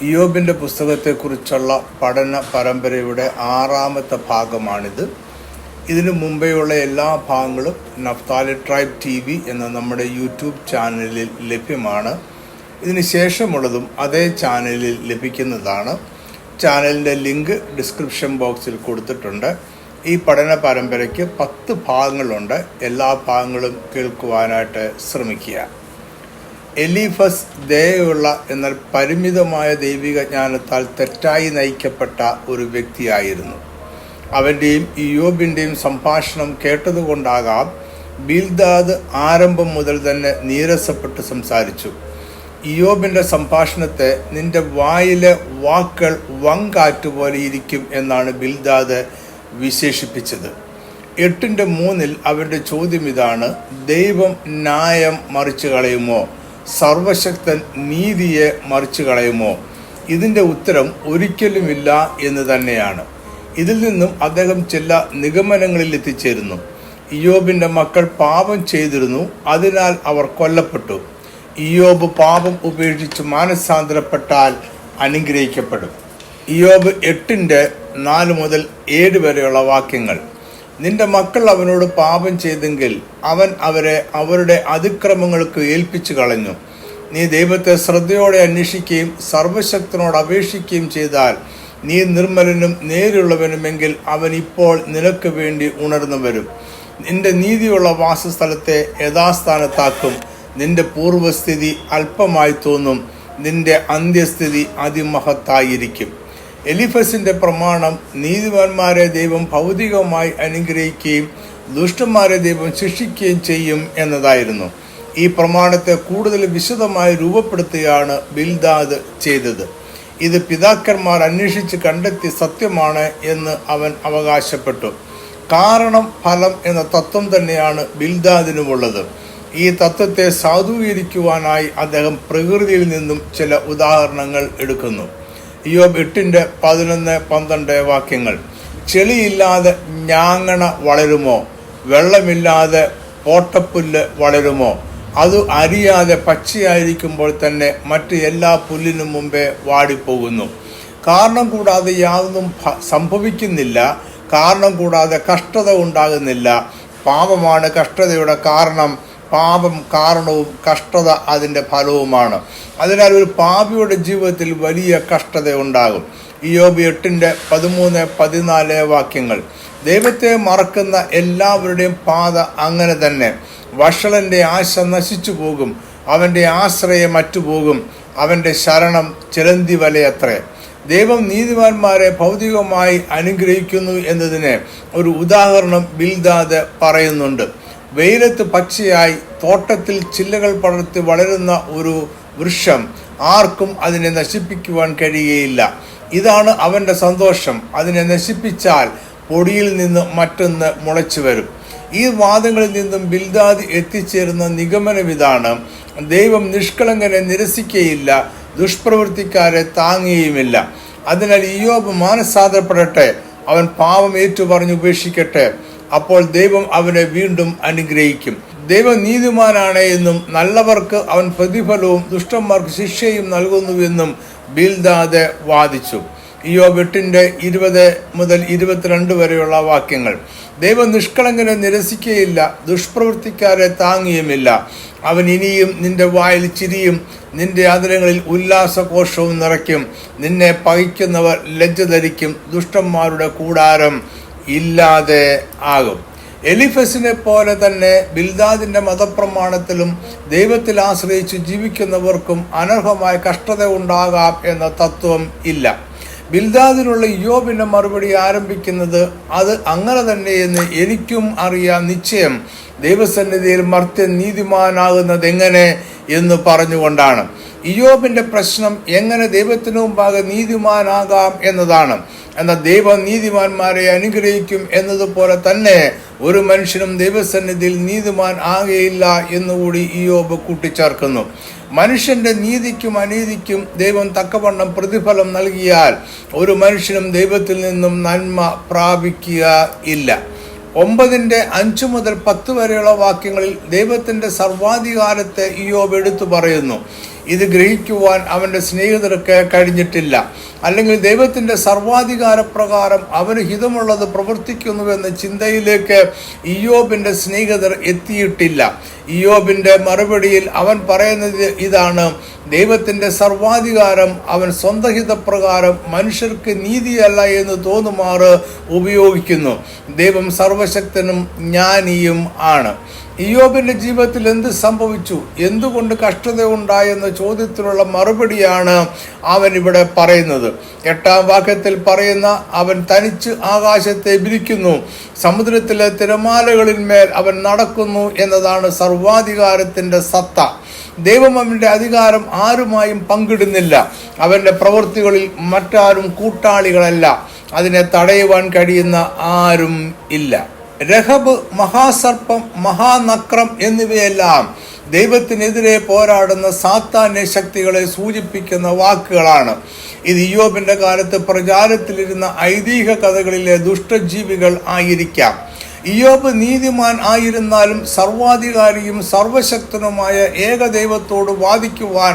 ഇയ്യോബിൻ്റെ പുസ്തകത്തെക്കുറിച്ചുള്ള പഠന പരമ്പരയുടെ 6ാമത്തെ ഭാഗമാണിത്. ഇതിനു മുമ്പെയുള്ള എല്ലാ ഭാഗങ്ങളും നഫ്താലി ട്രൈബ് TV എന്ന നമ്മുടെ യൂട്യൂബ് ചാനലിൽ ലഭ്യമാണ്. ഇതിന് ശേഷമുള്ളതും അതേ ചാനലിൽ ലഭിക്കുന്നതാണ്. ചാനലിൻ്റെ ലിങ്ക് ഡിസ്ക്രിപ്ഷൻ ബോക്സിൽ കൊടുത്തിട്ടുണ്ട്. ഈ പഠന പരമ്പരയ്ക്ക് 10 ഭാഗങ്ങളുണ്ട്. എല്ലാ ഭാഗങ്ങളും കേൾക്കുവാനായിട്ട് ശ്രമിക്കുക. എലീഫസ് ദയയുള്ള എന്നാൽ പരിമിതമായ ദൈവിക ജ്ഞാനത്താൽ തെറ്റായി നയിക്കപ്പെട്ട ഒരു വ്യക്തിയായിരുന്നു. അവൻ്റെയും ഇയ്യോബിൻ്റെയും സംഭാഷണം കേട്ടതുകൊണ്ടാകാം ബിൽദാദ് ആരംഭം മുതൽ തന്നെ നീരസപ്പെട്ട് സംസാരിച്ചു. ഇയ്യോബിൻ്റെ സംഭാഷണത്തെ നിന്റെ വായിലെ വാക്കുകൾ വങ്കാറ്റുപോലെ ഇരിക്കും എന്നാണ് ബിൽദാദ് വിശേഷിപ്പിച്ചത്. 8:3 അവൻ്റെ ചോദ്യം ഇതാണ്: ദൈവം ന്യായം മറിച്ചു കളയുമോ? സർവശക്തൻ നീതിയെ മറിച്ചു കളയുമോ? ഇതിൻ്റെ ഉത്തരം ഒരിക്കലുമില്ല എന്ന് തന്നെയാണ്. ഇതിൽ നിന്നും അദ്ദേഹം ചില നിഗമനങ്ങളിൽ എത്തിച്ചേരുന്നു. ഇയ്യോബിൻ്റെ മക്കൾ പാപം ചെയ്തിരുന്നു, അതിനാൽ അവർ കൊല്ലപ്പെട്ടു. ഇയ്യോബ് പാപം ഉപേക്ഷിച്ച് മാനസാന്തരപ്പെട്ടാൽ അനുഗ്രഹിക്കപ്പെടും. ഇയ്യോബ് 8:4 മുതൽ 7 വരെയുള്ള വാക്യങ്ങൾ: നിന്റെ മക്കൾ അവനോട് പാപം ചെയ്തെങ്കിൽ അവൻ അവരെ അവരുടെ അതിക്രമങ്ങൾക്ക് ഏൽപ്പിച്ചു കളഞ്ഞു. നീ ദൈവത്തെ ശ്രദ്ധയോടെ അന്വേഷിക്കുകയും സർവശക്തനോട് അപേക്ഷിക്കുകയും ചെയ്താൽ നീ നിർമ്മലനും നേരുള്ളവനുമെങ്കിൽ അവൻ ഇപ്പോൾ നിനക്ക് വേണ്ടി ഉണർന്നു വരും. നിന്റെ നീതിയുള്ള വാസസ്ഥലത്തെ യഥാസ്ഥാനത്താക്കും. നിന്റെ പൂർവ്വസ്ഥിതി അല്പമായി തോന്നും, നിന്റെ അന്ത്യസ്ഥിതി അതിമഹത്തായിരിക്കും. എലിഫസിന്റെ പ്രമാണം നീതിമാന്മാരെ ദൈവം ഭൗതികമായി അനുഗ്രഹിക്കുകയും ദുഷ്ടന്മാരെ ദൈവം ശിക്ഷിക്കുകയും ചെയ്യും എന്നതായിരുന്നു. ഈ പ്രമാണത്തെ കൂടുതൽ വിശദമായി രൂപപ്പെടുത്തുകയാണ് ബിൽദാദ് ചെയ്തത്. ഇത് പിതാക്കന്മാർ അന്വേഷിച്ച് കണ്ടെത്തിയ സത്യമാണ് എന്ന് അവൻ അവകാശപ്പെട്ടു. കാരണം ഫലം എന്ന തത്വം തന്നെയാണ് ബിൽദാദിനുമുള്ളത്. ഈ തത്വത്തെ സാധൂകരിക്കുവാനായി അദ്ദേഹം പ്രകൃതിയിൽ നിന്നും ചില ഉദാഹരണങ്ങൾ എടുക്കുന്നു. ഇയ്യോബ് 8:11-12 വാക്യങ്ങൾ: ചെളിയില്ലാതെ ഞാങ്ങണ വളരുമോ? വെള്ളമില്ലാതെ പോട്ടപ്പുല്ല് വളരുമോ? അത് അരിയാതെ പച്ചയായിരിക്കുമ്പോൾ തന്നെ മറ്റ് എല്ലാ പുല്ലിനും മുമ്പേ വാടിപ്പോകുന്നു. കാരണം കൂടാതെ യാതൊന്നും സംഭവിക്കുന്നില്ല. കാരണം കൂടാതെ കഷ്ടത ഉണ്ടാകുന്നില്ല. പാപമാണ് കഷ്ടതയുടെ കാരണം, പാപം കാരണവും കഷ്ടത അതിൻ്റെ ഫലവുമാണ്. അതിനാൽ ഒരു പാപിയുടെ ജീവിതത്തിൽ വലിയ കഷ്ടത ഉണ്ടാകും. ഇയ്യോബ് 8:13-14 വാക്യങ്ങൾ: ദൈവത്തെ മറക്കുന്ന എല്ലാവരുടെയും പാത അങ്ങനെ തന്നെ. വഷളന്റെ ആശ നശിച്ചു പോകും, അവൻ്റെ ആശ്രയം മറ്റുപോകും, അവൻ്റെ ശരണം ചിലന്തി വലയത്രേ. ദൈവം നീതിമാന്മാരെ ഭൗതികമായി അനുഗ്രഹിക്കുന്നു എന്നതിന് ഒരു ഉദാഹരണം ബിൽദാദ് പറയുന്നുണ്ട്. വെയിലത്ത് പച്ചയായി തോട്ടത്തിൽ ചില്ലകൾ പടർത്തി വളരുന്ന ഒരു വൃക്ഷം ആർക്കും അതിനെ നശിപ്പിക്കുവാൻ കഴിയുകയില്ല. ഇതാണ് അവൻ്റെ സന്തോഷം. അതിനെ നശിപ്പിച്ചാൽ പൊടിയിൽ നിന്ന് മറ്റൊന്ന് മുളച്ചു വരും. ഈ വാദങ്ങളിൽ നിന്നും ബിൽദാദ് എത്തിച്ചേരുന്ന നിഗമനം ഇതാണ്: ദൈവം നിഷ്കളങ്കനെ നിരസിക്കുകയില്ല, ദുഷ്പ്രവൃത്തിക്കാരെ താങ്ങുകയുമില്ല. അതിനാൽ ഇയ്യോബ് മാനസാന്തരപ്പെടട്ടെ, അവൻ പാപം ഏറ്റുപറഞ്ഞ് ഉപേക്ഷിക്കട്ടെ. അപ്പോൾ ദൈവം അവനെ വീണ്ടും അനുഗ്രഹിക്കും. ദൈവം നീതിമാനാണ് എന്നും നല്ലവർക്ക് അവൻ പ്രതിഫലവും ദുഷ്ടന്മാർക്ക് ശിക്ഷയും നൽകുന്നുവെന്നും ബിൽദാദ് വാദിച്ചു. ഇയ്യോബ് 8:20 മുതൽ 22 വരെയുള്ള വാക്യങ്ങൾ: ദൈവം നിഷ്കളങ്കനെ നിരസിക്കുകയില്ല, ദുഷ്പ്രവൃത്തിക്കാരെ താങ്ങുകയുമില്ല. അവൻ ഇനിയും നിന്റെ വായിൽ ചിരിയും, നിന്റെ ആദരങ്ങളിൽ ഉല്ലാസഘോഷവും നിറയ്ക്കും. നിന്നെ പകയ്ക്കുന്നവർ ലജ്ജ ധരിക്കും, ദുഷ്ടന്മാരുടെ കൂടാരം ഇല്ലാതെ ആകും. എലിഫസിനെ പോലെ തന്നെ ബിൽദാദിന്റെ മതപ്രമാണത്തിലും ദൈവത്തിൽ ആശ്രയിച്ച് ജീവിക്കുന്നവർക്കും അനർഹമായ കഷ്ടത ഉണ്ടാകാം എന്ന തത്വം ഇല്ല. ബിൽദാദിനുള്ള ഇയ്യോബിന്റെ മറുപടി ആരംഭിക്കുന്നത് അത് അങ്ങനെ തന്നെയെന്ന് എനിക്കും അറിയാം നിശ്ചയം, ദൈവസന്നിധിയിൽ മർത്യൻ നീതിമാനാകുന്നത് എങ്ങനെ എന്ന് പറഞ്ഞുകൊണ്ടാണ്. ഇയ്യോബിന്റെ പ്രശ്നം എങ്ങനെ ദൈവത്തിനു മുമ്പാകെ നീതിമാനാകാം എന്നതാണ്. എന്നാൽ ദൈവം നീതിമാന്മാരെ അനുഗ്രഹിക്കും എന്നതുപോലെ തന്നെ ഒരു മനുഷ്യനും ദൈവസന്നിധിയിൽ നീതിമാൻ ആകെയില്ല എന്നുകൂടി ഇയ്യോബ് കൂട്ടിച്ചേർക്കുന്നു. മനുഷ്യന്റെ നീതിക്കും അനീതിക്കും ദൈവം തക്കവണ്ണം പ്രതിഫലം നൽകിയാൽ ഒരു മനുഷ്യനും ദൈവത്തിൽ നിന്നും നന്മ പ്രാപിക്കുക ഇല്ല. 9:5 മുതൽ 10 വരെയുള്ള വാക്യങ്ങളിൽ ദൈവത്തിന്റെ സർവാധികാരത്തെ ഇയ്യോബ് എടുത്തു പറയുന്നു. ഇത് ഗ്രഹിക്കുവാൻ അവൻ്റെ സ്നേഹിതർക്ക് കഴിഞ്ഞിട്ടില്ല. അല്ലെങ്കിൽ ദൈവത്തിൻ്റെ സർവാധികാരപ്രകാരം അവന് ഹിതമുള്ളത് പ്രവർത്തിക്കുന്നുവെന്ന ചിന്തയിലേക്ക് ഇയ്യോബിൻ്റെ സ്നേഹിതർ എത്തിയിട്ടില്ല. ഇയ്യോബിൻ്റെ മറുപടിയിൽ അവൻ പറയുന്നത് ഇതാണ്: ദൈവത്തിൻ്റെ സർവാധികാരം അവൻ സ്വന്തം ഹിതപ്രകാരം മനുഷ്യർക്ക് നീതിയല്ല എന്ന് തോന്നുമാറ് ഉപയോഗിക്കുന്നു. ദൈവം സർവശക്തനും ജ്ഞാനിയും ആണ്. ഇയ്യോബിന്റെ ജീവിതത്തിൽ എന്ത് സംഭവിച്ചു, എന്തുകൊണ്ട് കഷ്ടത ഉണ്ടായെന്ന ചോദ്യത്തിനുള്ള മറുപടിയാണ് അവൻ ഇവിടെ പറയുന്നത്. 8-ാം വാക്യത്തിൽ പറയുന്ന അവൻ തനിച്ച് ആകാശത്തെ വിരിക്കുന്നു, സമുദ്രത്തിലെ തിരമാലകളിന്മേൽ അവൻ നടക്കുന്നു എന്നതാണ് സർവാധികാരത്തിന്റെ സത്ത. ദൈവം അവന്റെ അധികാരം ആരുമായും പങ്കിടുന്നില്ല. അവന്റെ പ്രവൃത്തികളിൽ മറ്റാരും കൂട്ടാളികളല്ല. അതിനെ തടയുവാൻ കഴിയുന്ന ആരും ഇല്ല. രഹബ്, മഹാസർപ്പം, മഹാനക്രം എന്നിവയെല്ലാം ദൈവത്തിനെതിരെ പോരാടുന്ന സാത്താന്യ ശക്തികളെ സൂചിപ്പിക്കുന്ന വാക്കുകളാണ്. ഇത് ഇയ്യോബിന്റെ കാലത്ത് പ്രചാരത്തിലിരുന്ന ഐതിഹ്യ കഥകളിലെ ദുഷ്ടജീവികൾ ആയിരിക്കാം. ഇയ്യോബ് നീതിമാൻ ആയിരുന്നാലും സർവാധികാരിയും സർവശക്തനുമായ ഏകദൈവത്തോട് വാദിക്കുവാൻ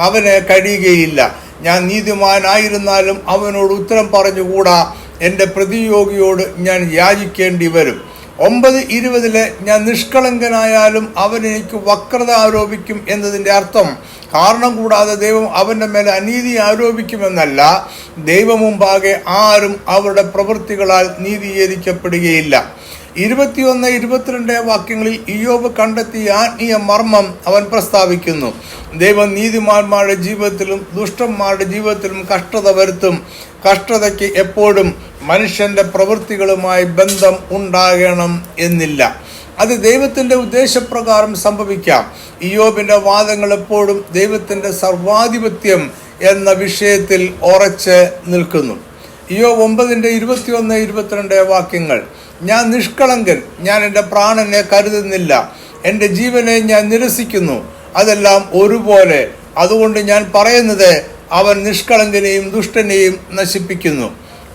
അവന് കഴിയുകയില്ല. ഞാൻ നീതിമാനായിരുന്നാലും അവനോട് ഉത്തരം പറഞ്ഞുകൂടാ, എൻ്റെ പ്രതിയോഗിയോട് ഞാൻ യാചിക്കേണ്ടി വരും. 9:20 ഞാൻ നിഷ്കളങ്കനായാലും അവൻ എനിക്ക് വക്രത ആരോപിക്കും എന്നതിൻ്റെ അർത്ഥം കാരണം കൂടാതെ ദൈവം അവൻ്റെ മേലെ അനീതി ആരോപിക്കുമെന്നല്ല. ദൈവം മുമ്പാകെ ആരും അവരുടെ പ്രവൃത്തികളാൽ നീതീകരിക്കപ്പെടുകയില്ല. 21-22 വാക്യങ്ങളിൽ ഇയ്യോബ് കണ്ടെത്തിയ ആത്മീയ മർമ്മം അവൻ പ്രസ്താവിക്കുന്നു. ദൈവം നീതിമാന്മാരുടെ ജീവിതത്തിലും ദുഷ്ടന്മാരുടെ ജീവിതത്തിലും കഷ്ടത വരുത്തും. കഷ്ടതയ്ക്ക് എപ്പോഴും മനുഷ്യന്റെ പ്രവൃത്തികളുമായി ബന്ധം ഉണ്ടാകണം എന്നില്ല. അത് ദൈവത്തിന്റെ ഉദ്ദേശപ്രകാരം സംഭവിക്കാം. ഇയ്യോബിന്റെ വാദങ്ങൾ എപ്പോഴും ദൈവത്തിന്റെ സർവാധിപത്യം എന്ന വിഷയത്തിൽ ഉറച്ച് നിൽക്കുന്നു. ഇയ്യോബ് 9:21-22 വാക്യങ്ങൾ: ഞാൻ നിഷ്കളങ്കൻ, ഞാൻ എൻ്റെ പ്രാണനെ കരുതുന്നില്ല, എൻ്റെ ജീവനെ ഞാൻ നിരസിക്കുന്നു, അതെല്ലാം ഒരുപോലെ. അതുകൊണ്ട് ഞാൻ പറയുന്നത്, അവൻ നിഷ്കളങ്കനെയും ദുഷ്ടനെയും നശിപ്പിക്കുന്നു.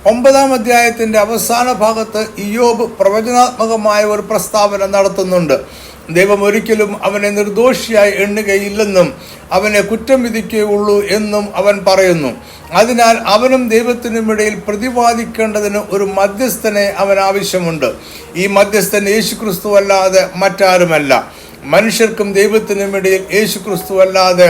9-ാം അധ്യായത്തിന്റെ അവസാന ഭാഗത്ത് ഇയ്യോബ് പ്രവചനാത്മകമായ ഒരു പ്രസ്താവന നടത്തുന്നുണ്ട്. ദൈവം ഒരിക്കലും അവനെ നിർദോഷിയായി എണ്ണുകയില്ലെന്നും അവനെ കുറ്റം വിധിക്കുകയുള്ളൂ എന്നും അവൻ പറയുന്നു. അതിനാൽ അവനും ദൈവത്തിനും ഇടയിൽ പ്രതിവാദിക്കേണ്ടതിന് ഒരു മധ്യസ്ഥനെ അവൻ ആവശ്യമുണ്ട്. ഈ മധ്യസ്ഥൻ യേശുക്രിസ്തു അല്ലാതെ മറ്റാരുമല്ല. മനുഷ്യർക്കും ദൈവത്തിനും ഇടയിൽ യേശുക്രിസ്തു അല്ലാതെ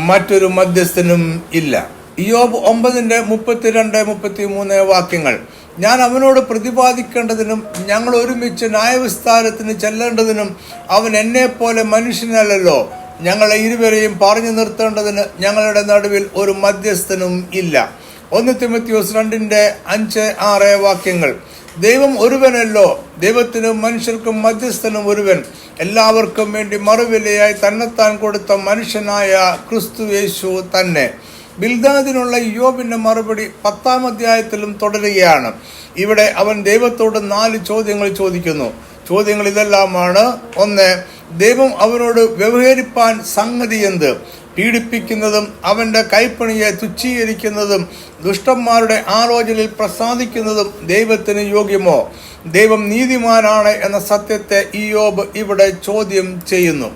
മറ്റൊരു മധ്യസ്ഥനും ഇല്ല. ഇയ്യോബ് 9:32-33 വാക്യങ്ങൾ: ഞാൻ അവനോട് പ്രതിപാദിക്കേണ്ടതിനും ഞങ്ങൾ ഒരുമിച്ച് ന്യായവിസ്താരത്തിന് ചെല്ലേണ്ടതിനും അവൻ എന്നെപ്പോലെ മനുഷ്യനല്ലല്ലോ. ഞങ്ങളെ ഇരുവരെയും പറഞ്ഞു നിർത്തേണ്ടതിന് ഞങ്ങളുടെ നടുവിൽ ഒരു മധ്യസ്ഥനും ഇല്ല. 1 തിമോഥെയോസ് 2:5-6 വാക്യങ്ങൾ: ദൈവം ഒരുവനല്ലോ, ദൈവത്തിനും മനുഷ്യർക്കും മധ്യസ്ഥനും ഒരുവൻ, എല്ലാവർക്കും വേണ്ടി മറുവിലയായി തന്നെത്താൻ കൊടുത്ത മനുഷ്യനായ ക്രിസ്തു യേശു തന്നെ. ബിൽദാദിനുള്ള ഇയ്യോബിന്റെ മറുപടി 10-ാം അധ്യായത്തിലും തുടരുകയാണ്. ഇവിടെ അവൻ ദൈവത്തോട് 4 ചോദ്യങ്ങൾ ചോദിക്കുന്നു. ചോദ്യങ്ങൾ ഇതെല്ലാമാണ്: 1. ദൈവം അവനോട് വ്യവഹരിപ്പാൻ സംഗതി എന്ത്? പീഡിപ്പിക്കുന്നതും അവന്റെ കൈപ്പണിയെ തുച്ഛീകരിക്കുന്നതും ദുഷ്ടന്മാരുടെ ആലോചനയിൽ പ്രസാദിക്കുന്നതും ദൈവത്തിന് യോഗ്യമോ? ദൈവം നീതിമാനാണ് എന്ന സത്യത്തെ ഇയ്യോബ് ഇവിടെ ചോദ്യം ചെയ്യുന്നു.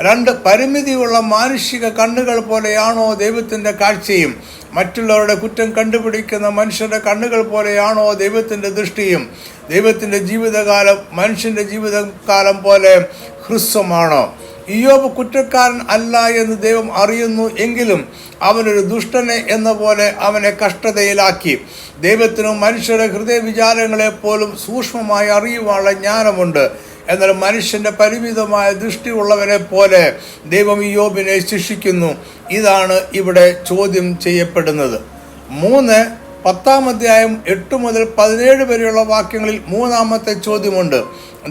2. പരിമിതിയുള്ള മാനുഷിക കണ്ണുകൾ പോലെയാണോ ദൈവത്തിന്റെ കാഴ്ചയും? മറ്റുള്ളവരുടെ കുറ്റം കണ്ടുപിടിക്കുന്ന മനുഷ്യരുടെ കണ്ണുകൾ പോലെയാണോ ദൈവത്തിന്റെ ദൃഷ്ടിയും? ദൈവത്തിന്റെ ജീവിതകാലം മനുഷ്യന്റെ ജീവിതകാലം പോലെ ഹ്രസ്വമാണോ? ഇയ്യോബ് കുറ്റക്കാരൻ അല്ല എന്ന് ദൈവം അറിയുന്നു എങ്കിലും അവനൊരു ദുഷ്ടനെ എന്ന പോലെ അവനെ കഷ്ടതയിലാക്കി. ദൈവത്തിനും മനുഷ്യരുടെ ഹൃദയ വിചാരങ്ങളെ പോലും സൂക്ഷ്മമായി അറിയുവാനുള്ള ജ്ഞാനമുണ്ട്. എന്നാൽ മനുഷ്യന്റെ പരിമിതമായ ദൃഷ്ടിയുള്ളവനെ പോലെ ദൈവം ഇയ്യോബിനെ ശിക്ഷിക്കുന്നു. ഇതാണ് ഇവിടെ ചോദ്യം ചെയ്യപ്പെടുന്നത്. 3. 10-ാം അധ്യായം 8-17 വരെയുള്ള വാക്യങ്ങളിൽ 3-ാമത്തെ ചോദ്യമുണ്ട്.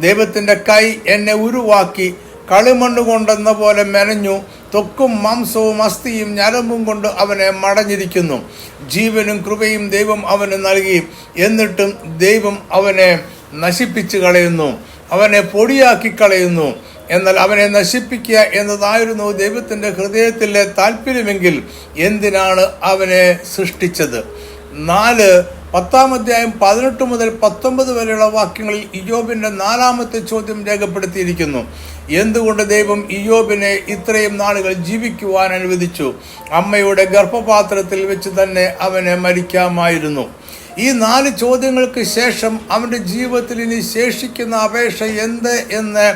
ദൈവത്തിന്റെ കൈ എന്നെ ഉരുവാക്കി, കളിമണ്ണ് കൊണ്ടെന്ന പോലെ മെനഞ്ഞു, ത്വക്കും മാംസവും അസ്ഥിയും ഞരമ്പും കൊണ്ട് അവനെ മടഞ്ഞിരിക്കുന്നു. ജീവനും കൃപയും ദൈവം അവന് നൽകി, എന്നിട്ടും ദൈവം അവനെ നശിപ്പിച്ചു കളയുന്നു, അവനെ പൊടിയാക്കി കളയുന്നു. എന്നാൽ അവനെ നശിപ്പിക്കുക എന്നതായിരുന്നു ദൈവത്തിന്റെ ഹൃദയത്തിലെ താല്പര്യമെങ്കിൽ എന്തിനാണ് അവനെ സൃഷ്ടിച്ചത്? 4. 10-ാം അധ്യായം 18 മുതൽ 19 വരെയുള്ള വാക്യങ്ങളിൽ ഇയ്യോബിന്റെ 4-ാമത്തെ ചോദ്യം രേഖപ്പെടുത്തിയിരിക്കുന്നു. എന്തുകൊണ്ട് ദൈവം ഇയ്യോബിനെ ഇത്രയും നാളുകൾ ജീവിക്കുവാൻ അനുവദിച്ചു? അമ്മയുടെ ഗർഭപാത്രത്തിൽ വെച്ച് തന്നെ അവനെ മരിക്കാമായിരുന്നു. ഈ 4 ചോദ്യങ്ങൾക്ക് ശേഷം അവന്റെ ജീവിതത്തിൽ ഇനി ശേഷിക്കുന്ന അപേക്ഷ എന്ത് എന്ന്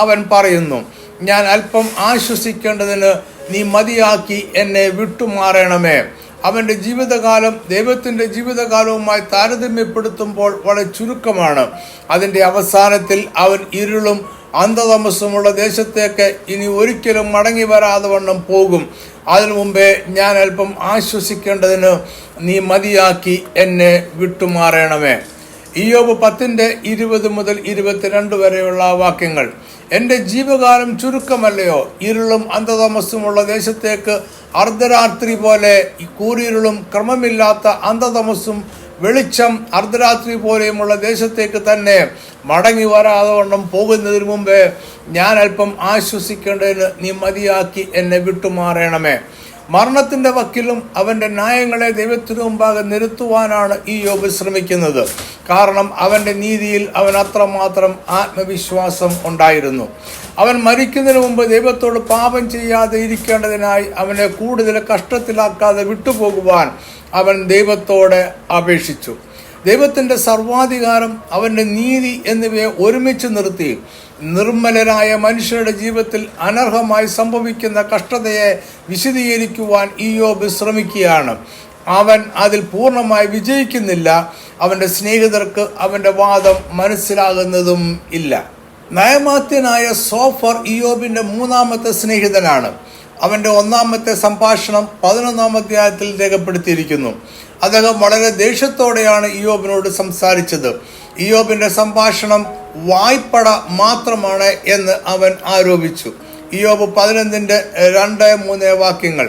അവൻ പറയുന്നു. ഞാൻ അല്പം ആശ്വസിക്കേണ്ടതിന് നീ മതിയാക്കി എന്നെ വിട്ടുമാറണമേ. അവന്റെ ജീവിതകാലം ദൈവത്തിന്റെ ജീവിതകാലവുമായി താരതമ്യപ്പെടുത്തുമ്പോൾ വളരെ ചുരുക്കമാണ്. അതിന്റെ അവസാനത്തിൽ അവൻ ഇരുളും അന്ധതമസ്സുമുള്ള ദേശത്തേക്ക് ഇനി ഒരിക്കലും മടങ്ങി വരാതെ വണ്ണം പോകും. അതിനു മുമ്പേ ഞാൻ അല്പം ആശ്വസിക്കേണ്ടതിന് നീ മതിയാക്കി എന്നെ വിട്ടുമാറണമേ. ഇയ്യോബ് 10:20 മുതൽ 22 വരെയുള്ള വാക്യങ്ങൾ. എൻ്റെ ജീവകാലം ചുരുക്കമല്ലയോ? ഇരുളും അന്ധതമസ്സുമുള്ള ദേശത്തേക്ക് അർദ്ധരാത്രി പോലെ കൂരിരുളും ക്രമമില്ലാത്ത അന്ധതമസ്സും വെളിച്ചം അർദ്ധരാത്രി പോലെയുമുള്ള ദേശത്തേക്ക് തന്നെ മടങ്ങി വരാതെ വണ്ണം പോകുന്നതിന് മുമ്പേ ഞാൻ അല്പം ആശ്വസിക്കേണ്ടതിന് നീ മതിയാക്കി എന്നെ വിട്ടുമാറണമേ. മരണത്തിന്റെ വക്കിലും അവന്റെ ന്യായങ്ങളെ ദൈവത്തിനു മുമ്പാകെ നിരത്തുവാനാണ് ഇയ്യോബ് ശ്രമിക്കുന്നത്. കാരണം അവന്റെ നീതിയിൽ അവൻ അത്രമാത്രം ആത്മവിശ്വാസം ഉണ്ടായിരുന്നു. അവൻ മരിക്കുന്നതിന് മുമ്പ് ദൈവത്തോട് പാപം ചെയ്യാതെ ഇരിക്കേണ്ടതിനായി അവനെ കൂടുതൽ കഷ്ടത്തിലാക്കാതെ വിട്ടുപോകുവാൻ അവൻ ദൈവത്തോടെ അപേക്ഷിച്ചു. ദൈവത്തിന്റെ സർവാധികാരം, അവന്റെ നീതി എന്നിവയെ ഒരുമിച്ച് നിർത്തി നിർമ്മലരായ മനുഷ്യരുടെ ജീവിതത്തിൽ അനർഹമായി സംഭവിക്കുന്ന കഷ്ടതയെ വിശദീകരിക്കുവാൻ ഇയ്യോബ് ശ്രമിക്കുകയാണ്. അവൻ അതിൽ പൂർണ്ണമായി വിജയിക്കുന്നില്ല. അവന്റെ സ്നേഹിതർക്ക് അവന്റെ വാദം മനസ്സിലാകുന്നതും ഇല്ല. നയമാത്യനായ സോഫർ ഇയ്യോബിന്റെ 3-ാമത്തെ സ്നേഹിതനാണ്. അവന്റെ 1-ാമത്തെ സംഭാഷണം 11-ാം അധ്യായത്തിൽ രേഖപ്പെടുത്തിയിരിക്കുന്നു. അദ്ദേഹം വളരെ ദേഷ്യത്തോടെയാണ് ഇയ്യോബിനോട് സംസാരിച്ചത്. ഇയ്യോബിന്റെ സംഭാഷണം വായ്പട മാത്രമാണ് എന്ന് അവൻ ആരോപിച്ചു. ഇയ്യോബ് 11:2-3 വാക്യങ്ങൾ.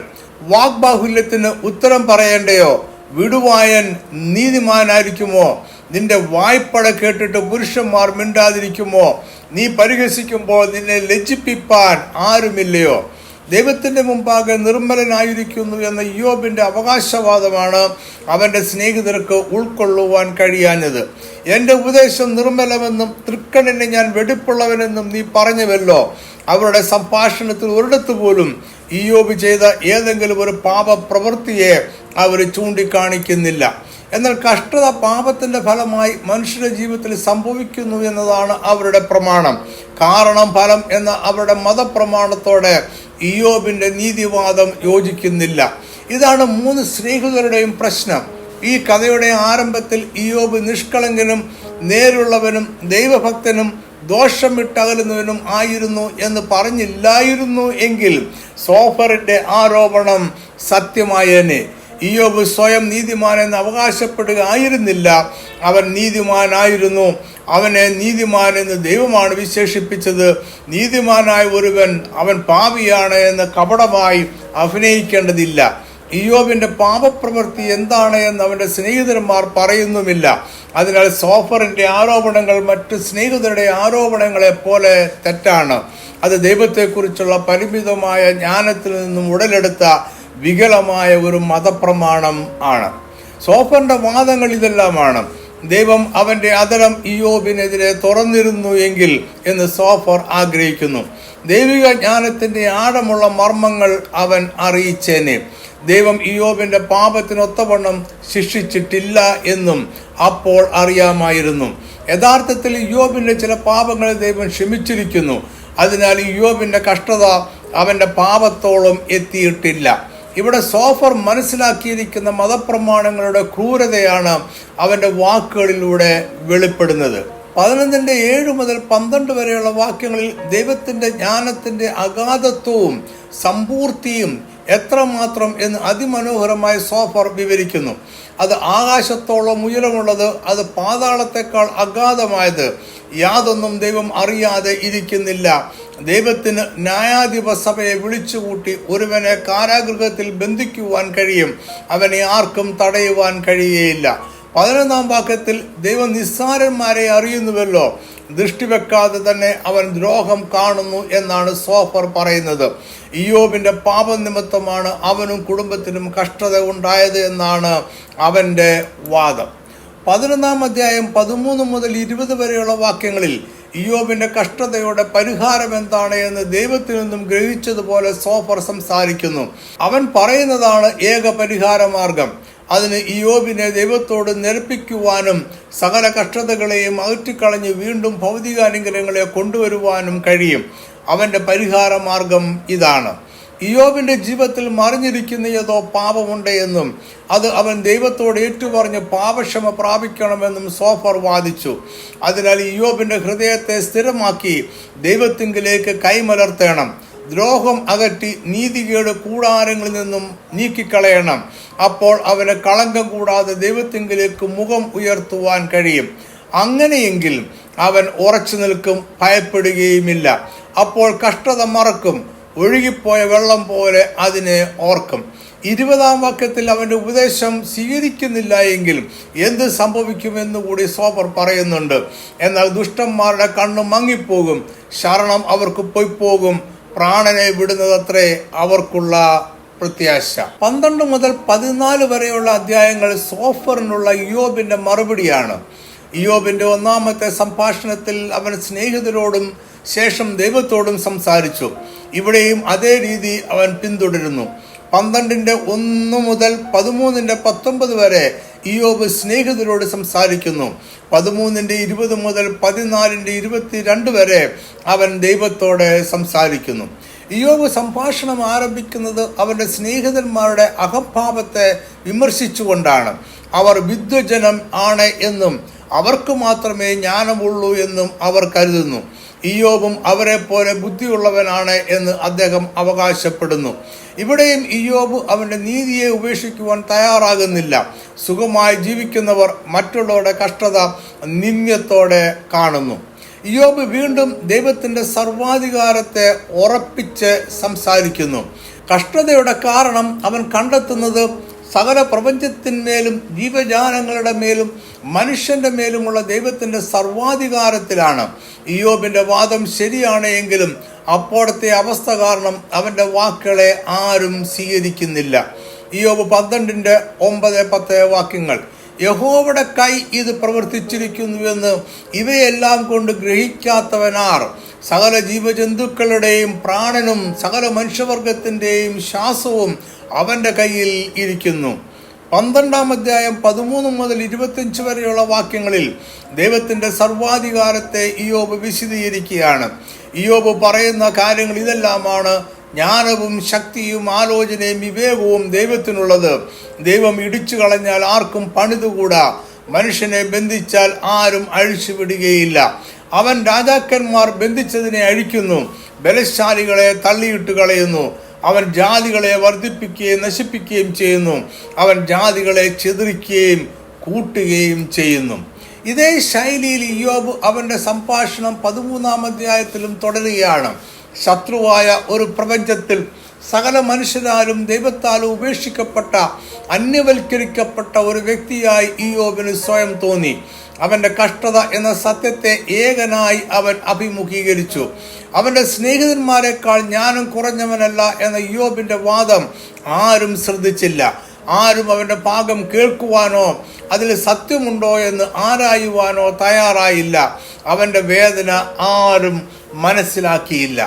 വാഗ്ബാഹുല്യത്തിന് ഉത്തരം പറയേണ്ടയോ? വിടുവായൻ നീതിമാനായിരിക്കുമോ? നിന്റെ വായ്പട കേട്ടിട്ട് പുരുഷന്മാർ മിണ്ടാതിരിക്കുമോ? നീ പരിഹസിക്കുമ്പോൾ നിന്നെ ലജ്ജിപ്പിപ്പാൻ ആരുമില്ലയോ? ദൈവത്തിന്റെ മുമ്പാകെ നിർമ്മലനായിരിക്കുന്നു എന്ന ഇയ്യോബിന്റെ അവകാശവാദമാണ് അവന്റെ സ്നേഹിതർക്ക് ഉൾക്കൊള്ളുവാൻ കഴിയാഞ്ഞത്. എൻ്റെ ഉപദേശം നിർമ്മലമെന്നും തൃക്കണ്ണിന് ഞാൻ വെടിപ്പുള്ളവനെന്നും നീ പറഞ്ഞുവല്ലോ. അവരുടെ സംഭാഷണത്തിൽ ഒരിടത്ത് പോലും ഇയ്യോബ് ചെയ്ത ഏതെങ്കിലും ഒരു പാപപ്രവൃത്തിയെ അവർ ചൂണ്ടിക്കാണിക്കുന്നില്ല. എന്നാൽ കഷ്ടത പാപത്തിന്റെ ഫലമായി മനുഷ്യരുടെ ജീവിതത്തിൽ സംഭവിക്കുന്നു എന്നതാണ് അവരുടെ പ്രമാണം. കാരണം ഫലം എന്ന അവരുടെ മതപ്രമാണത്തോടെ ഇയ്യോബിന്റെ നീതിവാദം യോജിക്കുന്നില്ല. ഇതാണ് 3 സ്നേഹിതരുടെയും പ്രശ്നം. ഈ കഥയുടെ ആരംഭത്തിൽ ഇയ്യോബ് നിഷ്കളങ്കനും നേരുള്ളവനും ദൈവഭക്തനും ദോഷം വിട്ടകലുന്നവനും ആയിരുന്നു എന്ന് പറഞ്ഞില്ലായിരുന്നു എങ്കിൽ സോഫറിന്റെ ആരോപണം സത്യമായേനെ. ഇയ്യോബ് സ്വയം നീതിമാനെന്ന് അവകാശപ്പെടുക ആയിരുന്നില്ല. അവൻ നീതിമാനായിരുന്നു. അവനെ നീതിമാൻ എന്ന് ദൈവമാണ് വിശേഷിപ്പിച്ചത്. നീതിമാനായ ഒരുവൻ അവൻ പാപിയാണ് എന്ന് കപടമായി അഭിനയിക്കേണ്ടതില്ല. ഇയ്യോബിന്റെ പാപപ്രവൃത്തി എന്താണ് എന്ന് അവന്റെ സ്നേഹിതന്മാർ പറയുന്നുമില്ല. അതിനാൽ സോഫറിന്റെ ആരോപണങ്ങൾ മറ്റ് സ്നേഹിതരുടെ ആരോപണങ്ങളെ പോലെ തെറ്റാണ്. അത് ദൈവത്തെക്കുറിച്ചുള്ള പരിമിതമായ ജ്ഞാനത്തിൽ നിന്നും ഉടലെടുത്ത വികലമായ ഒരു മതപ്രമാണം ആണ്. സോഫറിന്റെ വാദങ്ങൾ ഇതെല്ലാമാണ്. ദൈവം അവന്റെ അധരം ഇയ്യോബിനെതിരെ തുറന്നിരുന്നു എങ്കിൽ എന്ന് സോഫർ ആഗ്രഹിക്കുന്നു. ദൈവിക ജ്ഞാനത്തിന്റെ ആഴമുള്ള മർമ്മങ്ങൾ അവൻ അറിയിച്ചേനെ. ദൈവം ഇയ്യോബിന്റെ പാപത്തിനൊത്തവണ്ണം ശിക്ഷിച്ചിട്ടില്ല എന്നും അപ്പോൾ അറിയാമായിരുന്നു. യഥാർത്ഥത്തിൽ ഇയ്യോബിന്റെ ചില പാപങ്ങളെ ദൈവം ക്ഷമിച്ചിരിക്കുന്നു. അതിനാൽ ഇയ്യോബിന്റെ കഷ്ടത അവന്റെ പാപത്തോളം എത്തിയിട്ടില്ല. ഇവിടെ സോഫർ മനസ്സിലാക്കിയിരിക്കുന്ന മതപ്രമാണങ്ങളുടെ ക്രൂരതയാണ് അവന്റെ വാക്കുകളിലൂടെ വെളിപ്പെടുന്നത്. 11:7 മുതൽ 12 വരെയുള്ള വാക്യങ്ങളിൽ ദൈവത്തിന്റെ ജ്ഞാനത്തിന്റെ അഗാധത്വവും സമ്പൂർത്തിയും എത്രമാത്രം എന്ന് അതിമനോഹരമായി സോഫർ വിവരിക്കുന്നു. അത് ആകാശത്തോളം ഉയരമുള്ളത്, അത് പാതാളത്തെക്കാൾ അഗാധമായത്. യാതൊന്നും ദൈവം അറിയാതെ ഇരിക്കുന്നില്ല. ദൈവത്തിന് ന്യായാധിപ സഭയെ വിളിച്ചുകൂട്ടി ഒരുവനെ കാരാഗൃഹത്തിൽ ബന്ധിക്കുവാൻ കഴിയും. അവനെ ആർക്കും തടയുവാൻ കഴിയുകയില്ല. 11-ാം വാക്യത്തിൽ ദൈവം നിസ്സാരന്മാരെ അറിയുന്നുവല്ലോ, ദൃഷ്ടി വെക്കാതെ തന്നെ അവൻ ദ്രോഹം കാണുന്നു എന്നാണ് സോഫർ പറയുന്നത്. ഇയ്യോബിന്റെ പാപനിമിത്തമാണ് അവനും കുടുംബത്തിനും കഷ്ടത ഉണ്ടായത് എന്നാണ് അവന്റെ വാദം. 11-ാം അധ്യായം 13 മുതൽ 20 വരെയുള്ള വാക്യങ്ങളിൽ ഇയ്യോബിന്റെ കഷ്ടതയുടെ പരിഹാരം എന്താണ് എന്ന് ദൈവത്തിൽ നിന്നും ഗ്രഹിച്ചതുപോലെ സോഫർ സംസാരിക്കുന്നു. അവൻ പറയുന്നതാണ് ഏക പരിഹാര മാർഗം. അതിന് ഇയ്യോബിനെ ദൈവത്തോട് നിരപ്പിക്കുവാനും സകല കഷ്ടതകളെയും അകറ്റിക്കളഞ്ഞ് വീണ്ടും ഭൗതിക അനുഗ്രഹങ്ങളെ കൊണ്ടുവരുവാനും കഴിയും. അവന്റെ പരിഹാര മാർഗം ഇതാണ്. ഇയ്യോബിന്റെ ജീവിതത്തിൽ മറിഞ്ഞിരിക്കുന്ന ഏതോ പാപമുണ്ട് എന്നും അത് അവൻ ദൈവത്തോട് ഏറ്റുപറഞ്ഞ് പാപക്ഷമ പ്രാപിക്കണമെന്നും സോഫർ വാദിച്ചു. അതിനാൽ ഇയ്യോബിന്റെ ഹൃദയത്തെ സ്ഥിരമാക്കി ദൈവത്തിങ്കിലേക്ക് കൈമലർത്തണം. ദ്രോഹം അകറ്റി നീതികേട് കൂടാരങ്ങളിൽ നിന്നും നീക്കിക്കളയണം. അപ്പോൾ അവന് കളങ്കം കൂടാതെ ദൈവത്തിങ്കിലേക്ക് മുഖം ഉയർത്തുവാൻ കഴിയും. അങ്ങനെയെങ്കിൽ അവൻ ഉറച്ചു നിൽക്കും, ഭയപ്പെടുകയുമില്ല. അപ്പോൾ കഷ്ടത മറക്കും, ഒഴുകിപ്പോയ വെള്ളം പോലെ അതിനെ ഓർക്കും. 20-ാം വാക്യത്തിൽ അവന്റെ ഉപദേശം സ്വീകരിക്കുന്നില്ല എങ്കിൽ എന്ത് സംഭവിക്കുമെന്ന് കൂടി സോഫർ പറയുന്നുണ്ട്. എന്നാൽ ദുഷ്ടന്മാരുടെ കണ്ണ് മങ്ങിപ്പോകും, ശരണം അവർക്ക് പൊയ്പോകും, പ്രാണനെ വിടുന്നതത്രേ അവർക്കുള്ള പ്രത്യാശ. 12 മുതൽ 14 വരെയുള്ള അധ്യായങ്ങൾ സോഫറിനുള്ള ഇയ്യോബിന്റെ മറുപടിയാണ്. ഇയ്യോബിന്റെ 1-ാമത്തെ സംഭാഷണത്തിൽ അവൻ സ്നേഹിതരോടും ശേഷം ദൈവത്തോടും സംസാരിച്ചു. ഇവിടെയും അതേ രീതി അവൻ പിന്തുടരുന്നു. 12:1 മുതൽ 13:19 വരെ ഇയ്യോബ് സ്നേഹിതരോട് സംസാരിക്കുന്നു. 13:20 മുതൽ 14:22 വരെ അവൻ ദൈവത്തോടെ സംസാരിക്കുന്നു. ഇയ്യോബ് സംഭാഷണം ആരംഭിക്കുന്നത് അവന്റെ സ്നേഹിതന്മാരുടെ അഹംഭാവത്തെ വിമർശിച്ചുകൊണ്ടാണ്. അവർ വിദ്വജനം ആണ് എന്നും അവർക്ക് മാത്രമേ ജ്ഞാനമുള്ളൂ എന്നും അവർ കരുതുന്നു. ഇയ്യോബും അവരെ പോലെ ബുദ്ധിയുള്ളവനാണ് എന്ന് അദ്ദേഹം അവകാശപ്പെടുന്നു. ഇവിടെയും ഇയ്യോബ് അവന്റെ നീതിയെ ഉപേക്ഷിക്കുവാൻ തയ്യാറാകുന്നില്ല. സുഖമായി ജീവിക്കുന്നവർ മറ്റുള്ളവരുടെ കഷ്ടത നിന്ദ്യത്തോടെ കാണുന്നു. ഇയ്യോബ് വീണ്ടും ദൈവത്തിന്റെ സർവാധികാരത്തെ ഉറപ്പിച്ച് സംസാരിക്കുന്നു. കഷ്ടതയുടെ കാരണം അവൻ കണ്ടെത്തുന്നത് സകല പ്രപഞ്ചത്തിന്മേലും ജീവജാലങ്ങളുടെ മേലും മനുഷ്യന്റെ മേലുമുള്ള ദൈവത്തിന്റെ സർവാധികാരത്തിലാണ്. ഇയ്യോബിന്റെ വാദം ശരിയാണ് എങ്കിലും അപ്പോഴത്തെ അവസ്ഥ കാരണം അവന്റെ വാക്കുകളെ ആരും സ്വീകരിക്കുന്നില്ല. ഇയ്യോബ് 12:9-10 വാക്യങ്ങൾ. യഹോവയുടെ കൈ ഇത് പ്രവർത്തിച്ചിരിക്കുന്നുവെന്ന് ഇവയെല്ലാം കൊണ്ട് ഗ്രഹിക്കാത്തവനാർ? സകല ജീവജന്തുക്കളുടെയും പ്രാണനും സകല മനുഷ്യവർഗത്തിൻ്റെയും ശ്വാസവും അവൻ്റെ കയ്യിൽ ഇരിക്കുന്നു. 12-ാം അധ്യായം 13 മുതൽ 25 വരെയുള്ള വാക്യങ്ങളിൽ ദൈവത്തിൻ്റെ സർവാധികാരത്തെ ഇയ്യോബ് വിശദീകരിക്കുകയാണ്. ഇയ്യോബ് പറയുന്ന കാര്യങ്ങൾ ഇതെല്ലാമാണ്: ജ്ഞാനവും ശക്തിയും ആലോചനയും വിവേകവും ദൈവത്തിനുള്ളത്. ദൈവം ഇടിച്ചു കളഞ്ഞാൽ ആർക്കും പണിതുകൂടാ. മനുഷ്യനെ ബന്ധിച്ചാൽ ആരും അഴിച്ചുവിടുകയില്ല. അവൻ രാജാക്കന്മാർ ബന്ധിച്ചതിനെ അഴിക്കുന്നു, ബലശാലികളെ തള്ളിയിട്ട് കളയുന്നു. അവൻ ജാതികളെ വർദ്ധിപ്പിക്കുകയും നശിപ്പിക്കുകയും ചെയ്യുന്നു. അവൻ ജാതികളെ ചിതറിക്കുകയും കൂട്ടുകയും ചെയ്യുന്നു. ഇതേ ശൈലിയിൽ ഇയ്യോബ് അവൻ്റെ സംഭാഷണം 13-ാം അധ്യായത്തിലും തുടരുകയാണ്. ശത്രുവായ ഒരു പ്രപഞ്ചത്തിൽ സകല മനുഷ്യരാലും ദൈവത്താലും ഉപേക്ഷിക്കപ്പെട്ട അന്യവൽക്കരിക്കപ്പെട്ട ഒരു വ്യക്തിയായി ഇയ്യോബിന് സ്വയം തോന്നി. അവൻ്റെ കഷ്ടത എന്ന സത്യത്തെ ഏകനായി അവൻ അഭിമുഖീകരിച്ചു. അവൻ്റെ സ്നേഹിതന്മാരെക്കാൾ ജ്ഞാനം കുറഞ്ഞവനല്ല എന്ന ഇയ്യോബിൻ്റെ വാദം ആരും ശ്രദ്ധിച്ചില്ല. ആരും അവൻ്റെ ഭാഗം കേൾക്കുവാനോ അതിൽ സത്യമുണ്ടോ എന്ന് ആരായുവാനോ തയ്യാറായില്ല. അവൻ്റെ വേദന ആരും മനസ്സിലാക്കിയില്ല.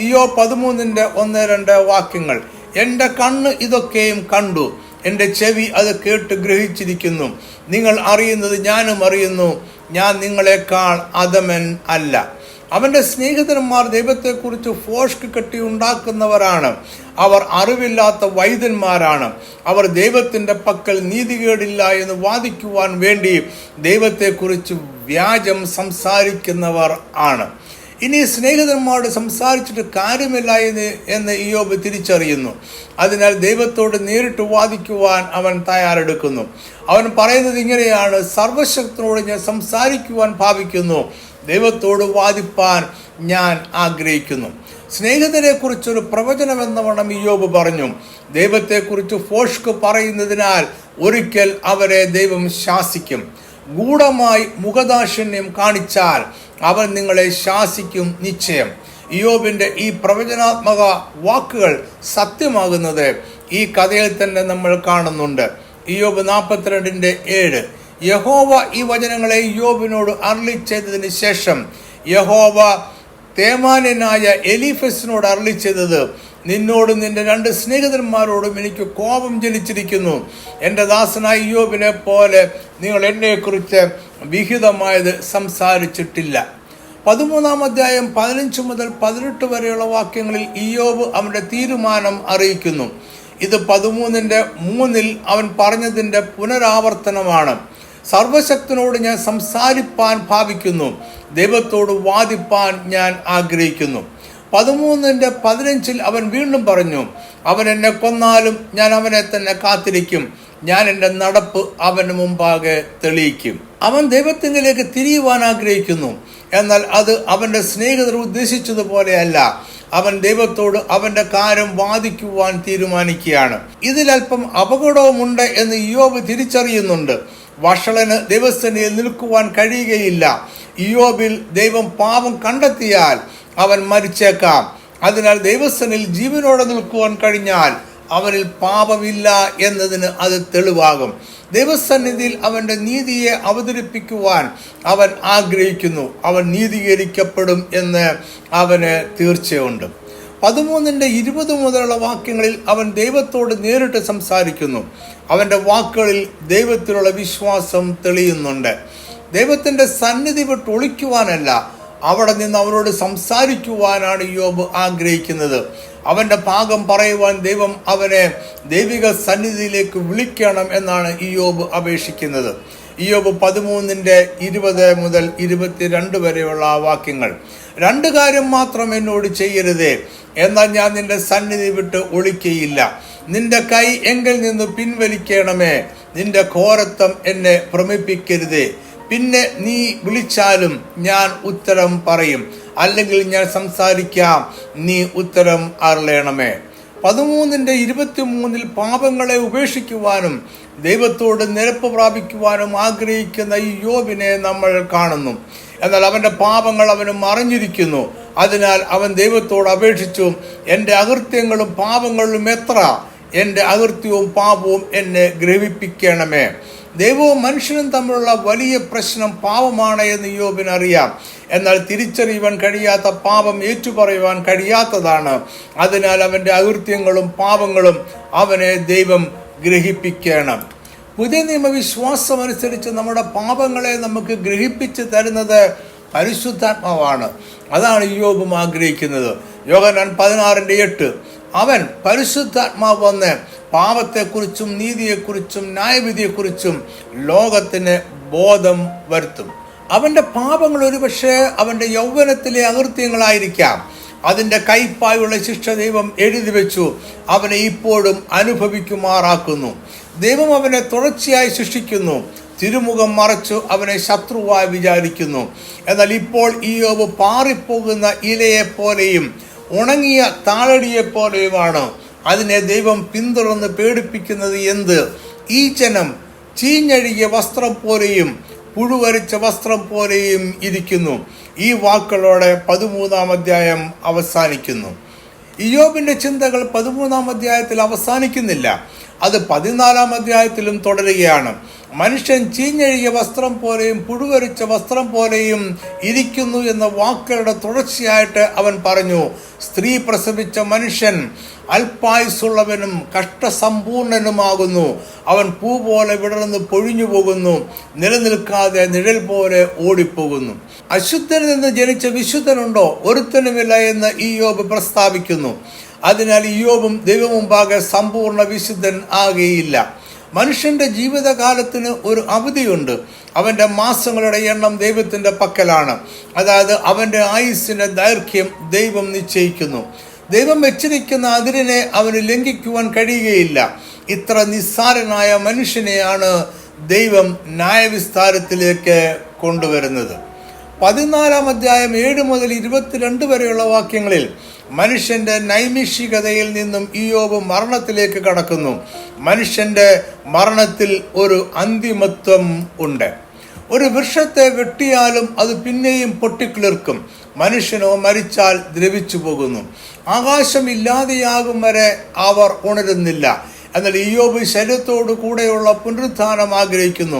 ഇയ്യോബ് 13:1-2 വാക്യങ്ങൾ. എൻ്റെ കണ്ണ് ഇതൊക്കെയും കണ്ടു, എൻ്റെ ചെവി അത് കേട്ട് ഗ്രഹിച്ചിരിക്കുന്നു. നിങ്ങൾ അറിയുന്നത് ഞാനും അറിയുന്നു, ഞാൻ നിങ്ങളെക്കാൾ അധമൻ അല്ല. അവൻ്റെ സ്നേഹിതന്മാർ ദൈവത്തെക്കുറിച്ച് ഫോഷ്ക്ക് കെട്ടി ഉണ്ടാക്കുന്നവരാണ്. അവർ അറിവില്ലാത്ത വൈദ്യന്മാരാണ്. അവർ ദൈവത്തിൻ്റെ പക്കൽ നീതികേടില്ല എന്ന് വാദിക്കുവാൻ വേണ്ടി ദൈവത്തെക്കുറിച്ച് വ്യാജം സംസാരിക്കുന്നവർ ആണ്. ഇനി സ്നേഹിതന്മാരോട് സംസാരിച്ചിട്ട് കാര്യമില്ല എന്ന് ഇയ്യോബ് തിരിച്ചറിയുന്നു. അതിനാൽ ദൈവത്തോട് നേരിട്ട് വാദിക്കുവാൻ അവൻ തയ്യാറെടുക്കുന്നു. അവൻ പറയുന്നത് ഇങ്ങനെയാണ്: സർവശക്തനോട് ഞാൻ സംസാരിക്കുവാൻ ഭാവിക്കുന്നു, ദൈവത്തോട് വാദിപ്പാൻ ഞാൻ ആഗ്രഹിക്കുന്നു. സ്നേഹിതരെ കുറിച്ചൊരു പ്രവചനമെന്നവണ്ണം ഇയ്യോബ് പറഞ്ഞു. ദൈവത്തെക്കുറിച്ച് ഫോഷ്ക്ക് പറയുന്നതിനാൽ ഒരിക്കൽ അവരെ ദൈവം ശാസിക്കും. ഗൂഢമായി മുഖദാക്ഷിണ്യം കാണിച്ചാൽ അവൻ നിങ്ങളെ ശാസിക്കും നിശ്ചയം. ഇയ്യോബിൻ്റെ ഈ പ്രവചനാത്മക വാക്കുകൾ സത്യമാകുന്നത് ഈ കഥയിൽ തന്നെ നമ്മൾ കാണുന്നുണ്ട്. ഇയ്യോബ് 42:7. യഹോവ ഈ വചനങ്ങളെ ഇയ്യോബിനോട് അരുളി ചെയ്തതിന് ശേഷം യഹോവ തേമാന്യനായ എലീഫസിനോട് അരുളി ചെയ്തത്, നിന്നോടും നിന്റെ 2 സ്നേഹിതന്മാരോടും എനിക്ക് കോപം ജനിച്ചിരിക്കുന്നു. എൻ്റെ ദാസനായ ഇയ്യോബിനെ പോലെ നിങ്ങൾ എന്നെക്കുറിച്ച് വിഹിതമായത് സംസാരിച്ചിട്ടില്ല. 13-ാം അധ്യായം 15 മുതൽ 18 വരെയുള്ള വാക്യങ്ങളിൽ ഇയ്യോബ് അവൻ്റെ തീരുമാനം അറിയിക്കുന്നു. ഇത് 13:3 അവൻ പറഞ്ഞതിൻ്റെ പുനരാവർത്തനമാണ്. സർവശക്തനോട് ഞാൻ സംസാരിപ്പാൻ ഭാവിക്കുന്നു, ദൈവത്തോട് വാദിപ്പാൻ ഞാൻ ആഗ്രഹിക്കുന്നു. 13:15 അവൻ വീണ്ടും പറഞ്ഞു, അവൻ എന്നെ കൊന്നാലും ഞാൻ അവനെ തന്നെ കാത്തിരിക്കും, ഞാൻ എൻ്റെ നടപ്പ് അവന് മുമ്പാകെ തെളിയിക്കും. അവൻ ദൈവത്തിങ്കിലേക്ക് തിരിയുവാൻ ആഗ്രഹിക്കുന്നു, എന്നാൽ അത് അവൻ്റെ സ്നേഹിതർ ഉദ്ദേശിച്ചതുപോലെയല്ല. അവൻ ദൈവത്തോട് അവൻ്റെ കാര്യം വാദിക്കുവാൻ തീരുമാനിക്കുകയാണ്. ഇതിലല്പം അപകടവുമുണ്ട് എന്ന് ഇയ്യോബ് തിരിച്ചറിയുന്നുണ്ട്. വഷളന് ദൈവസന്നിധിയിൽ നിൽക്കുവാൻ കഴിയുകയില്ല. ഇയ്യോബിൽ ദൈവം പാപം കണ്ടെത്തിയാൽ അവൻ മരിച്ചേക്കാം. അതിനാൽ ദൈവസന്നിധിയിൽ ജീവനോടെ നിൽക്കുവാൻ കഴിഞ്ഞാൽ അവനിൽ പാപമില്ല എന്നതിന് അത് തെളിവാകും. ദൈവസന്നിധിയിൽ അവൻ്റെ നീതിയെ അവതരിപ്പിക്കുവാൻ അവൻ ആഗ്രഹിക്കുന്നു. അവൻ നീതീകരിക്കപ്പെടും എന്ന് അവന് തീർച്ചയുണ്ട്. 13:20 മുതലുള്ള വാക്യങ്ങളിൽ അവൻ ദൈവത്തോട് നേരിട്ട് സംസാരിക്കുന്നു. അവൻ്റെ വാക്കുകളിൽ ദൈവത്തിലുള്ള വിശ്വാസം തെളിയുന്നുണ്ട്. ദൈവത്തിൻ്റെ സന്നിധി വിട്ട് ഒളിക്കുവാനല്ല, അവിടെ നിന്ന് അവനോട് സംസാരിക്കുവാനാണ് ഇയ്യോബ് ആഗ്രഹിക്കുന്നത്. അവൻ്റെ ഭാഗം പറയുവാൻ ദൈവം അവനെ ദൈവിക സന്നിധിയിലേക്ക് വിളിക്കണം എന്നാണ് ഇയ്യോബ് അപേക്ഷിക്കുന്നത്. ഇയ്യോബ് 13:20 മുതൽ 22 വരെയുള്ള വാക്യങ്ങൾ. 2 കാര്യം മാത്രം എന്നോട് ചെയ്യരുതേ, എന്നാൽ ഞാൻ നിന്റെ സന്നിധി വിട്ട് ഒളിക്കയില്ല. നിന്റെ കൈ എങ്കിൽ നിന്ന് പിൻവലിക്കണമേ, നിന്റെ ഘോരത്വം എന്നെ ഭ്രമിപ്പിക്കരുതേ. പിന്നെ നീ വിളിച്ചാലും ഞാൻ ഉത്തരം പറയും, അല്ലെങ്കിൽ ഞാൻ സംസാരിക്കാം, നീ ഉത്തരം അരുളണമേ. 13:23 പാപങ്ങളെ ഉപേക്ഷിക്കുവാനും ദൈവത്തോട് നിരപ്പ് പ്രാപിക്കുവാനും ആഗ്രഹിക്കുന്ന ഇയ്യോബിനെ നമ്മൾ കാണുന്നു. എന്നാൽ അവൻ്റെ പാപങ്ങൾ അവന് മറഞ്ഞിരിക്കുന്നു. അതിനാൽ അവൻ ദൈവത്തോട് അപേക്ഷിച്ചു, എൻ്റെ അകൃത്യങ്ങളും പാപങ്ങളും എത്ര, എൻ്റെ അകൃത്യവും പാപവും എന്നെ ഗ്രഹിപ്പിക്കണമേ. ദൈവവും മനുഷ്യനും തമ്മിലുള്ള വലിയ പ്രശ്നം പാപമാണ് എന്ന് ഇയ്യോബിന് അറിയാം. എന്നാൽ തിരിച്ചറിയുവാൻ കഴിയാത്ത പാപം ഏറ്റുപറയുവാൻ കഴിയാത്തതാണ്. അതിനാൽ അവൻ്റെ അകൃത്യങ്ങളും പാപങ്ങളും അവനെ ദൈവം ഗ്രഹിപ്പിക്കണം. പുതിയ നിയമവിശ്വാസം അനുസരിച്ച് നമ്മുടെ പാപങ്ങളെ നമുക്ക് ഗ്രഹിപ്പിച്ച് തരുന്നത് പരിശുദ്ധാത്മാവാണ്. അതാണ് ഇയ്യോബും ആഗ്രഹിക്കുന്നത്. യോഹന്നാൻ 16:8 അവൻ പരിശുദ്ധാത്മാവ് വന്ന് പാപത്തെക്കുറിച്ചും നീതിയെക്കുറിച്ചും ന്യായവിധിയെക്കുറിച്ചും ലോകത്തിന് ബോധം വരുത്തും. അവൻ്റെ പാപങ്ങൾ ഒരുപക്ഷെ അവൻ്റെ യൗവനത്തിലെ അകൃത്യങ്ങളായിരിക്കാം. അതിൻ്റെ കൈപ്പായുള്ള ശിക്ഷ ദൈവം എഴുതി വെച്ചു അവനെ ഇപ്പോഴും അനുഭവിക്കുമാറാക്കുന്നു. ദൈവം അവനെ തുടർച്ചയായി ശിക്ഷിക്കുന്നു. തിരുമുഖം മറച്ചു അവനെ ശത്രുവായി വിചാരിക്കുന്നു. എന്നാൽ ഇപ്പോൾ ഇയ്യോബ് പാറിപ്പോകുന്ന ഇലയെപ്പോലെയും ഉണങ്ങിയ താളടിയെപ്പോലെയുമാണ്. അതിനെ ദൈവം പിന്തുടർന്ന് പേടിപ്പിക്കുന്നത് എന്ത്? ഈ ജനം ചീഞ്ഞഴുകിയ വസ്ത്രം പോലെയും പുഴുവരിച്ച വസ്ത്രം പോലെയും ഇരിക്കുന്നു. ഈ വാക്കുകളോടെ 13-ാം അധ്യായം അവസാനിക്കുന്നു. ഇയ്യോബിൻ്റെ ചിന്തകൾ 13-ാം അധ്യായത്തിൽ അവസാനിക്കുന്നില്ല. അത് 14-ാം അധ്യായത്തിലും തുടരുകയാണ്. മനുഷ്യൻ ചീഞ്ഞഴുകിയ വസ്ത്രം പോലെയും പുഴുവരിച്ച വസ്ത്രം പോലെയും ഇരിക്കുന്നു എന്ന വാക്കുകളുടെ തുടർച്ചയായിട്ട് അവൻ പറഞ്ഞു. സ്ത്രീ പ്രസവിച്ച മനുഷ്യൻ അല്പായുസുള്ളവനും കഷ്ടസമ്പൂർണനുമാകുന്നു. അവൻ പൂ പോലെ വിടർന്ന് പൊഴിഞ്ഞു പോകുന്നു, നിലനിൽക്കാതെ നിഴൽ പോലെ ഓടിപ്പോകുന്നു. അശുദ്ധനിൽ നിന്ന് ജനിച്ച വിശുദ്ധനുണ്ടോ? ഒരുത്തനുമില്ല എന്ന് ഇയ്യോബ് പ്രസ്താവിക്കുന്നു. അതിനാൽ ഇയ്യോബും ദൈവമുമ്പാകെ സമ്പൂർണ്ണ വിശുദ്ധൻ ആകുകയില്ല. മനുഷ്യന്റെ ജീവിതകാലത്തിന് ഒരു അവധിയുണ്ട്. അവൻ്റെ മാസങ്ങളുടെ എണ്ണം ദൈവത്തിൻ്റെ പക്കലാണ്. അതായത് അവൻ്റെ ആയുസ്സിൻ്റെ ദൈർഘ്യം ദൈവം നിശ്ചയിക്കുന്നു. ദൈവം വെച്ചിരിക്കുന്ന അതിരിനെ അവന് ലംഘിക്കുവാൻ കഴിയുകയില്ല. ഇത്ര നിസ്സാരനായ മനുഷ്യനെയാണ് ദൈവം ന്യായവിസ്താരത്തിലേക്ക് കൊണ്ടുവരുന്നത്. 14-ാം അധ്യായം 7 മുതൽ 22 വരെയുള്ള വാക്യങ്ങളിൽ മനുഷ്യന്റെ നൈമിഷികതയിൽ നിന്നും ഇയ്യോബ് മരണത്തിലേക്ക് കടക്കുന്നു. മനുഷ്യന്റെ മരണത്തിൽ ഒരു അന്തിമത്വം ഉണ്ട്. ഒരു വൃക്ഷത്തെ വെട്ടിയാലും അത് പിന്നെയും പൊട്ടിക്കിളിർക്കും. മനുഷ്യനോ മരിച്ചാൽ ദ്രവിച്ചു പോകുന്നു. ആകാശം ഇല്ലാതെയാകും വരെ അവർ ഉണരുന്നില്ല. എന്നാൽ ഇയ്യോബ് ശരീരത്തോടു കൂടെയുള്ള പുനരുത്ഥാനം ആഗ്രഹിക്കുന്നു.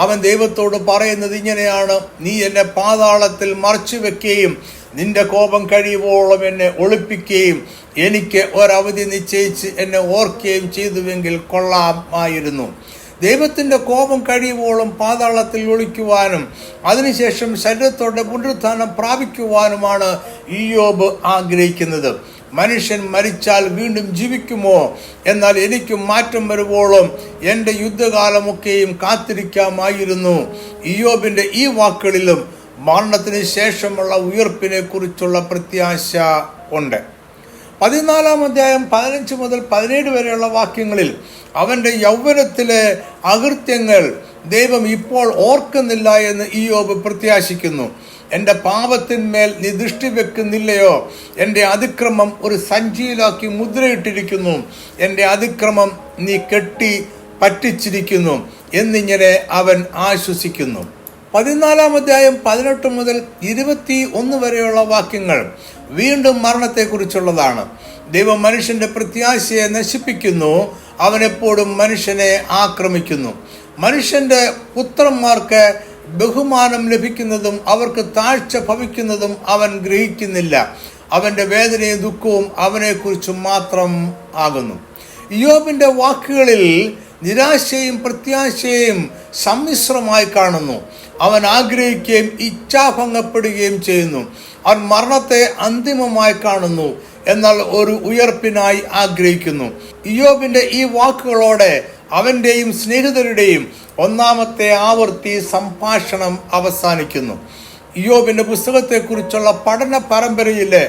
അവൻ ദൈവത്തോട് പറയുന്നത് ഇങ്ങനെയാണ്: നീ എന്നെ പാതാളത്തിൽ മറച്ചു വെക്കുകയും നിന്റെ കോപം കഴിയുവോളം എന്നെ ഒളിപ്പിക്കുകയും എനിക്ക് ഒരവധി നിശ്ചയിച്ച് എന്നെ ഓർക്കുകയും ചെയ്തുവെങ്കിൽ കൊള്ളാമായിരുന്നു. ദൈവത്തിൻ്റെ കോപം കഴിയുവോളം പാതാളത്തിൽ ഒളിക്കുവാനും അതിനുശേഷം ശരീരത്തോടെ പുനരുത്ഥാനം പ്രാപിക്കുവാനുമാണ് ഇയ്യോബ് ആഗ്രഹിക്കുന്നത്. മനുഷ്യൻ മരിച്ചാൽ വീണ്ടും ജീവിക്കുമോ? എന്നാൽ എനിക്ക് മാറ്റം വരുവോളം എൻ്റെ യുദ്ധകാലമൊക്കെയും കാത്തിരിക്കാമായിരുന്നു. ഇയ്യോബിൻ്റെ ഈ വാക്കുകളിലും മരണത്തിന് ശേഷമുള്ള ഉയർപ്പിനെ കുറിച്ചുള്ള പ്രത്യാശ ഉണ്ട്. 14-ാം അധ്യായം 15 മുതൽ 17 വരെയുള്ള വാക്യങ്ങളിൽ അവൻ്റെ യൗവനത്തിലെ അകൃത്യങ്ങൾ ദൈവം ഇപ്പോൾ ഓർക്കുന്നില്ല എന്ന് ഇയ്യോബ് പ്രത്യാശിക്കുന്നു. എൻ്റെ പാപത്തിന്മേൽ നീ ദൃഷ്ടി വെക്കുന്നില്ലയോ? എൻ്റെ അതിക്രമം ഒരു സഞ്ചിയിലാക്കി മുദ്രയിട്ടിരിക്കുന്നു. എൻ്റെ അതിക്രമം നീ കെട്ടി പറ്റിച്ചിരിക്കുന്നു എന്നിങ്ങനെ അവൻ ആശ്വസിക്കുന്നു. 14-ാം അധ്യായം 18 മുതൽ 21 വരെയുള്ള വാക്യങ്ങൾ വീണ്ടും മരണത്തെക്കുറിച്ചുള്ളതാണ്. ദൈവം മനുഷ്യന്റെ പ്രത്യാശയെ നശിപ്പിക്കുന്നു. അവനെപ്പോഴും മനുഷ്യനെ ആക്രമിക്കുന്നു. മനുഷ്യന്റെ പുത്രന്മാർക്ക് ബഹുമാനം ലഭിക്കുന്നതും അവർക്ക് താഴ്ച ഭവിക്കുന്നതും അവൻ ഗ്രഹിക്കുന്നില്ല. അവൻ്റെ വേദനയും ദുഃഖവും അവനെക്കുറിച്ച് മാത്രം ആകുന്നു. ഇയ്യോബിൻ്റെ വാക്കുകളിൽ നിരാശയും പ്രത്യാശയും സമ്മിശ്രമായി കാണുന്നു. അവൻ ആഗ്രഹിക്കുകയും ഇച്ഛാഭംഗപ്പെടുകയും ചെയ്യുന്നു. അവൻ മരണത്തെ അന്തിമമായി കാണുന്നു, എന്നാൽ ഒരു ഉയർപ്പിനായി ആഗ്രഹിക്കുന്നു. ഇയ്യോബിൻ്റെ ഈ വാക്കുകളോടെ അവൻ്റെയും സ്നേഹിതരുടെയും ഒന്നാമത്തെ ആവർത്തി സംഭാഷണം അവസാനിക്കുന്നു. ഇയ്യോബിൻ്റെ പുസ്തകത്തെക്കുറിച്ചുള്ള പഠന പരമ്പരയിലെ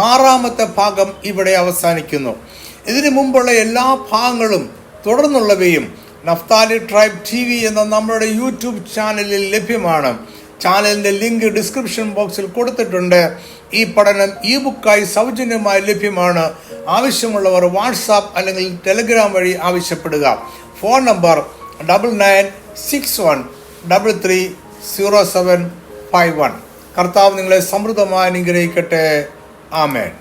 6ാമത്തെ ഭാഗം ഇവിടെ അവസാനിക്കുന്നു. ഇതിനു മുമ്പുള്ള എല്ലാ ഭാഗങ്ങളും തുടർന്നുള്ളവയും നഫ്താലി ട്രൈബ് TV എന്ന നമ്മുടെ യൂട്യൂബ് ചാനലിൽ ലഭ്യമാണ്. ചാനലിൻ്റെ ലിങ്ക് ഡിസ്ക്രിപ്ഷൻ ബോക്സിൽ കൊടുത്തിട്ടുണ്ട്. ഈ പഠനം ബുക്കായി സൗജന്യമായി ലഭ്യമാണ്. ആവശ്യമുള്ളവർ വാട്സാപ്പ് അല്ലെങ്കിൽ ടെലിഗ്രാം വഴി ആവശ്യപ്പെടുക. Phone number 9961330751. കർത്താവ് നിങ്ങളെ സമൃദ്ധമായി അനുഗ്രഹിക്കട്ടെ. ആമേൻ.